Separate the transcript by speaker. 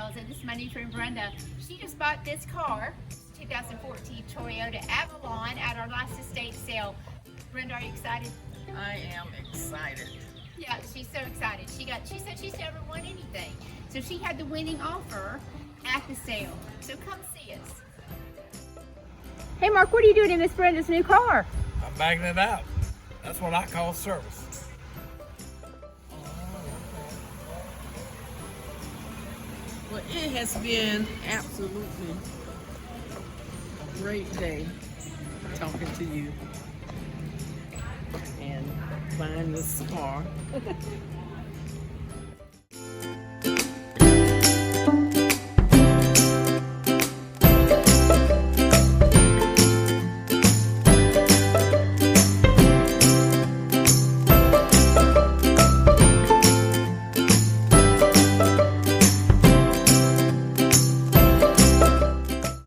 Speaker 1: sales, and this is my new friend Brenda. She just bought this car, 2014 Toyota Avalon, at our last estate sale. Brenda, are you excited?
Speaker 2: I am excited.
Speaker 1: Yeah, she's so excited. She said she's never won anything, so she had the winning offer at the sale. So come see us. Hey Mark, what are you doing in Miss Brenda's new car?
Speaker 3: I'm bagging it out. That's what I call service.
Speaker 2: Well, it has been absolutely a great day talking to you and buying this car.